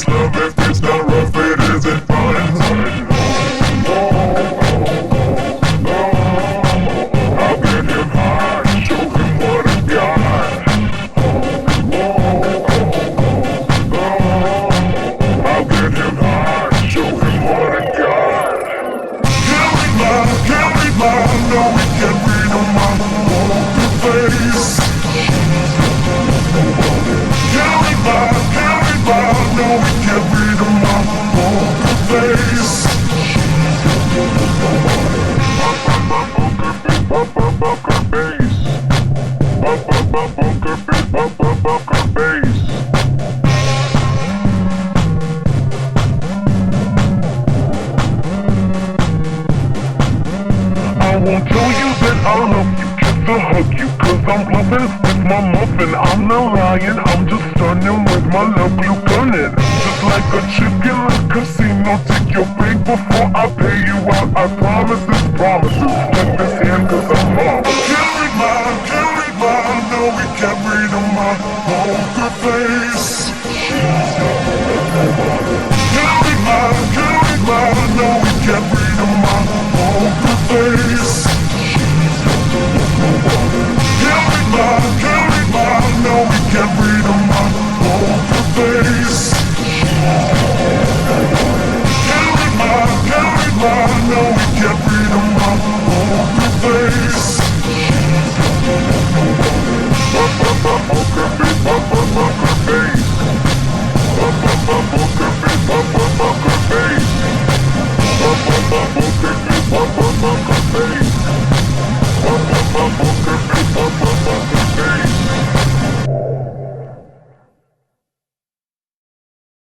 Love, if it's not rough, it isn't fun. I'll get him high, show him what I got. I'll get him high, show him what I got. Can't read mine, no, we can't read on my poker face. Can't read mine, no, we can't read on my poker face. Poker face. Poker face. I won't tell you that I love you, just to hug you, 'cause I'm bluffing with my muffin. I'm not lying, I'm just stunning with my love glue gunning. Just like a chicken in a casino, take your bait before I pay you out. I promise this promises, let this hand 'cause I'm on. Can't read mine, no, we can't read on my poker face. Can't read mine, no, we can't read on my poker face. Can't read mine,